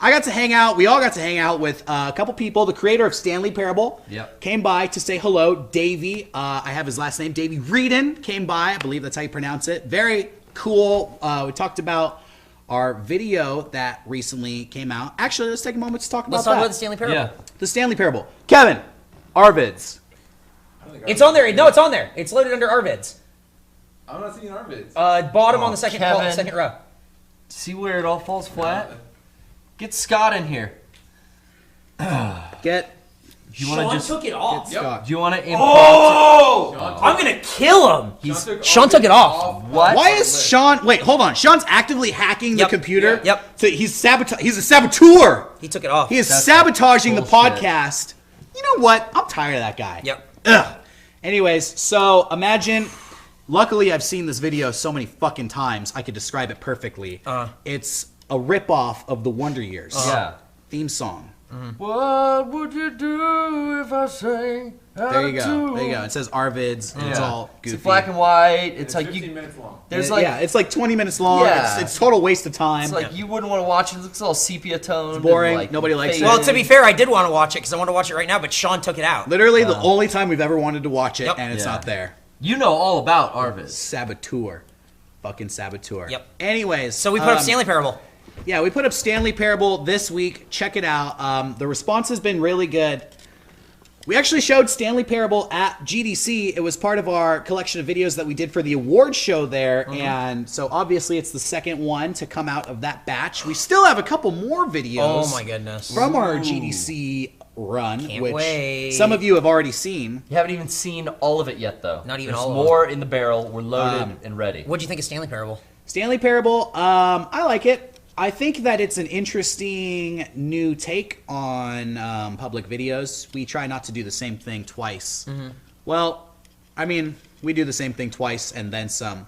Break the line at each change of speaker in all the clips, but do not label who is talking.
I got to hang out. We all got to hang out with a couple people. The creator of Stanley Parable came by to say hello. Davey, I have his last name. Davey Reedon came by. I believe that's how you pronounce it. Very cool. We talked about our video that recently came out. Actually, let's take a moment to talk about that.
Let's talk about the Stanley Parable.
Yeah. The Stanley Parable. Kevin, Arvids.
It's on there. No, it's on there. It's loaded under Arvids.
I'm not seeing Arvids.
Bottom on the second row.
See where it all falls flat? Get Scott in here.
Sean took it off.
Do you want to
I'm going to kill him. Sean took it off.
What?
Why is Sean... Wait, hold on. Sean's actively hacking the computer.
Yep.
So he's a saboteur.
He took it off.
He is sabotaging the podcast. You know what? I'm tired of that guy.
Yep.
Ugh. Anyways, so imagine... Luckily, I've seen this video so many fucking times, I could describe it perfectly. It's a ripoff of the Wonder Years theme song.
What would you do if I sang?
There you go. There you go. It says Arvids. And it's all goofy.
It's black and white. It's like
15 minutes long.
There's
it's like 20 minutes long.
Yeah.
It's total waste of time.
It's like you wouldn't want to watch it. It looks all sepia toned.
It's boring. Nobody likes it.
Well, to be fair, I did want to watch it because I want to watch it right now, but Sean took it out.
Literally the only time we've ever wanted to watch it, and it's not there.
You know all about Arvids.
Saboteur. Fucking saboteur.
Yep.
Anyways.
So we put up Stanley Parable.
Yeah, we put up Stanley Parable this week. Check it out. The response has been really good. We actually showed Stanley Parable at GDC. It was part of our collection of videos that we did for the award show there. And so obviously it's the second one to come out of that batch. We still have a couple more videos.
Oh my goodness.
From our GDC run,
Can't wait.
Some of you have already seen.
You haven't even seen all of it yet, though.
Not even
There's
all of it.
more in the barrel. We're loaded and ready.
What'd you think of Stanley Parable?
Stanley Parable, I like it. I think that it's an interesting new take on public videos. We try not to do the same thing twice. Well, I mean, we do the same thing twice and then some.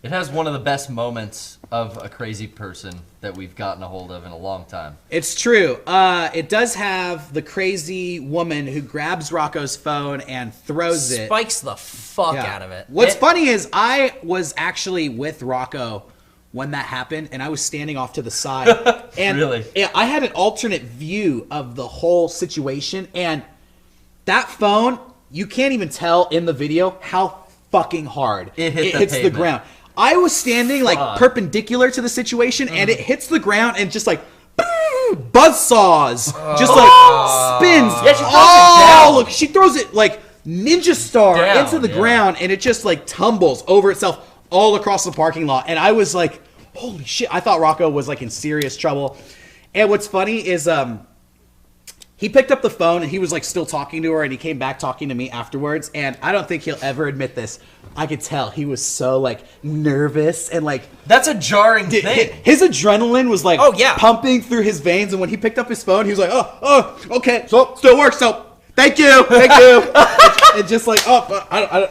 It has one of the best moments of a crazy person that we've gotten a hold of in a long time.
It's true. It does have the crazy woman who grabs Rocco's phone and throws it.
Spikes the fuck out of it.
What's funny is I was actually with Rocco when that happened, and I was standing off to the side. And
Really?
I had an alternate view of the whole situation, and that phone, you can't even tell in the video how fucking hard
it hits the
the
pavement.
ground. I was standing like perpendicular to the situation, and it hits the ground and just like buzzsaws, just like spins.
Yeah, she throws it down.
Look, she throws it like ninja star
Down,
into the ground, and it just like tumbles over itself all across the parking lot. And I was like, holy shit! I thought Rocco was like in serious trouble. And what's funny is he picked up the phone and he was like still talking to her, and he came back talking to me afterwards. And I don't think he'll ever admit this. I could tell he was so like nervous and like
That's a jarring thing.
his adrenaline was like pumping through his veins. And when he picked up his phone, he was like, oh, okay, so still works. So thank you. And just like, I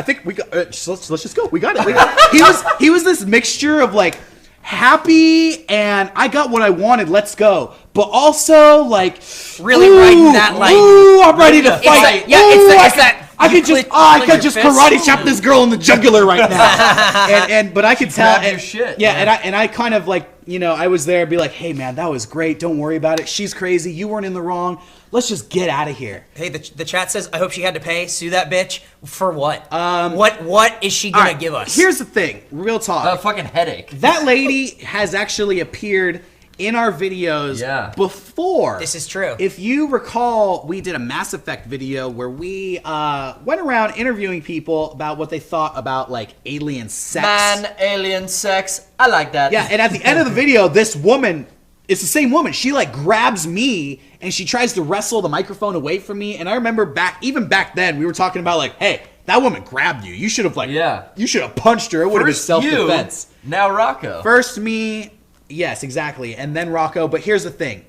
think we got. Let's just go. We got it. He was this mixture of like happy and I got what I wanted. Let's go. But also like
really riding that like.
Ooh, I'm ready to fight.
It's that.
I could just karate chop this girl in the jugular right now. but I could tell.
Your shit,
and I kind of like, I was there and be like, hey man, that was great. Don't worry about it. She's crazy. You weren't in the wrong. Let's just get out of here.
Hey, the chat says, I hope she had to pay. Sue that bitch. For what? What is she going to give us?
Here's the thing. Real talk.
A fucking headache.
That lady has actually appeared in our videos before.
This is true.
If you recall, we did a Mass Effect video where we went around interviewing people about what they thought about like alien sex.
Alien sex. I like that.
Yeah, and at the end of the video, this woman, it's the same woman. She like grabs me and she tries to wrestle the microphone away from me. And I remember even back then, we were talking about like, hey, that woman grabbed you. You should have you should have punched her. It would have been self-defense.
Now Rocco.
First me. Yes, exactly. And then Rocco. But here's the thing.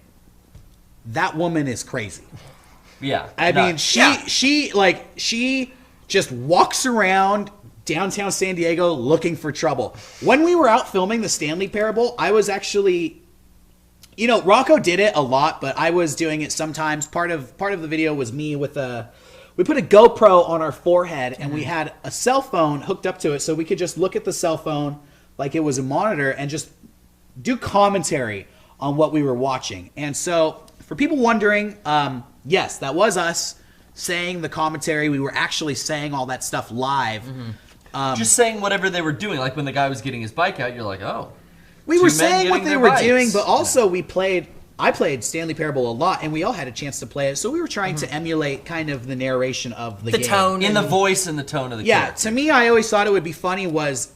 That woman is crazy.
Yeah.
I mean, she just walks around downtown San Diego looking for trouble. When we were out filming the Stanley Parable, I was actually, Rocco did it a lot, but I was doing it sometimes. Part of the video was me with we put a GoPro on our forehead and we had a cell phone hooked up to it so we could just look at the cell phone like it was a monitor and just do commentary on what we were watching. And so, for people wondering, yes, that was us saying the commentary. We were actually saying all that stuff live.
Just saying whatever they were doing. Like when the guy was getting his bike out, you're like, oh.
We were
men
saying what
getting
they
their
were
bikes.
doing, but also I played Stanley Parable a lot, and we all had a chance to play it. So we were trying to emulate kind of the narration of the game.
tone.
In the voice and the tone of the
Yeah,
character.
to me, I always thought it would be funny was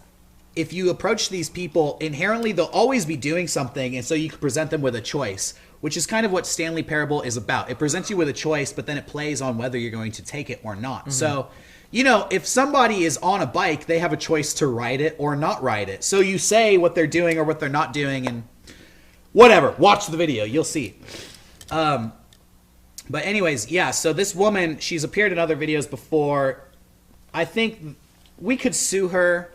if you approach these people, inherently they'll always be doing something, and so you can present them with a choice, which is kind of what Stanley Parable is about. It presents you with a choice, but then it plays on whether you're going to take it or not. So, if somebody is on a bike, they have a choice to ride it or not ride it. So you say what they're doing or what they're not doing, and whatever. Watch the video. You'll see. But anyways, yeah, so this woman, she's appeared in other videos before. I think we could sue her.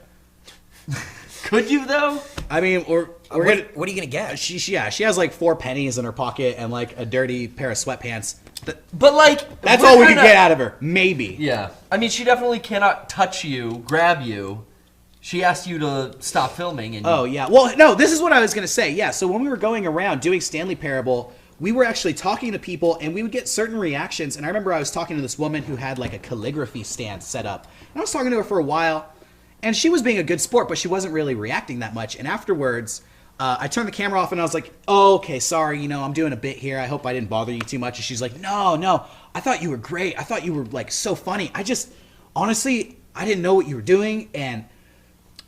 Could you, though?
I mean,
What are you gonna get?
she has like 4 pennies in her pocket and like a dirty pair of sweatpants.
But, like...
That's
we're
all we could
kinda-
get out of her. Maybe.
Yeah. I mean, she definitely cannot touch you, grab you. She asked you to stop filming. And
Oh, yeah. Well, no, this is what I was going to say. Yeah, so when we were going around doing Stanley Parable, we were actually talking to people, and we would get certain reactions. And I remember I was talking to this woman who had like a calligraphy stand set up. And I was talking to her for a while, and she was being a good sport, but she wasn't really reacting that much. And afterwards, I turned the camera off, and I was like, oh, okay, sorry, I'm doing a bit here. I hope I didn't bother you too much. And she's like, no, I thought you were great. I thought you were like so funny. Honestly, I didn't know what you were doing, and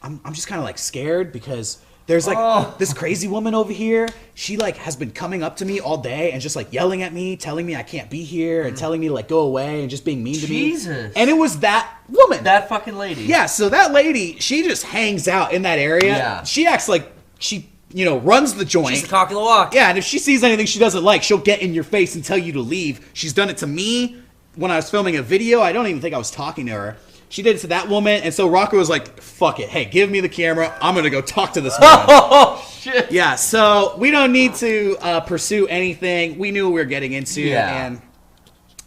I'm just kind of like scared because there's like this crazy woman over here. She like has been coming up to me all day and just like yelling at me, telling me I can't be here and telling me to like go away and just being mean to me.
Jesus.
And it was that woman.
That fucking lady.
Yeah, so that lady, she just hangs out in that area.
Yeah.
She acts like she, runs the joint.
She's the cock of the walk.
Yeah, and if she sees anything she doesn't like, she'll get in your face and tell you to leave. She's done it to me when I was filming a video. I don't even think I was talking to her. She did it to that woman, and so Rocco was like, fuck it. Hey, give me the camera. I'm going to go talk to this woman.
Oh, shit.
Yeah, so we don't need to pursue anything. We knew what we were getting into, and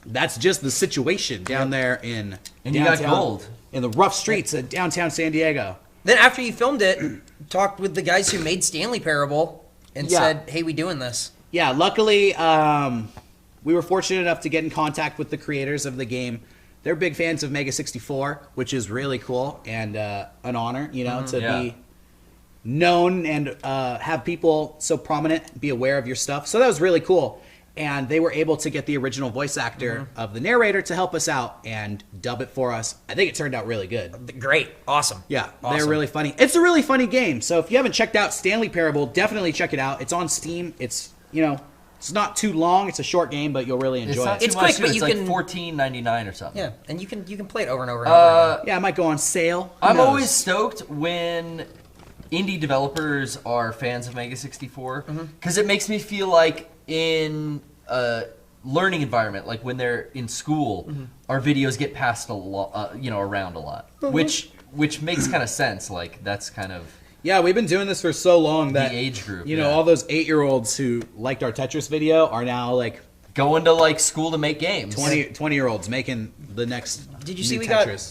that's just the situation down there in
And you
downtown,
got gold.
in the rough streets of downtown San Diego.
Then after you filmed it, talked with the guys who made Stanley Parable and said, hey, we doing this.
Yeah, luckily, we were fortunate enough to get in contact with the creators of the game. They're big fans of Mega64, which is really cool and an honor, to be known and have people so prominent be aware of your stuff. So that was really cool. And they were able to get the original voice actor of the narrator to help us out and dub it for us. I think it turned out really good.
Great. Awesome.
Yeah,
Awesome.
they're really funny. It's a really funny game. So if you haven't checked out Stanley Parable, definitely check it out. It's on Steam. It's, it's not too long. It's a short game, but you'll really enjoy it.
It's
Too much,
quick, but
too.
you
It's
can-
like $14.99 or something.
Yeah, and you can play it over and over and over again.
Yeah, it might go on sale. Who
I'm
knows?
always stoked when indie developers are fans of Mega64 because it makes me feel like in a learning environment, like when they're in school, our videos get passed a lot, around a lot, which makes kind of sense. Like that's kind of
Yeah, we've been doing this for so long that
the age group.
all those 8-year-olds who liked our Tetris video are now like
going to like school to make games.
20-year-olds making the next
Did you
new
see we
Tetris.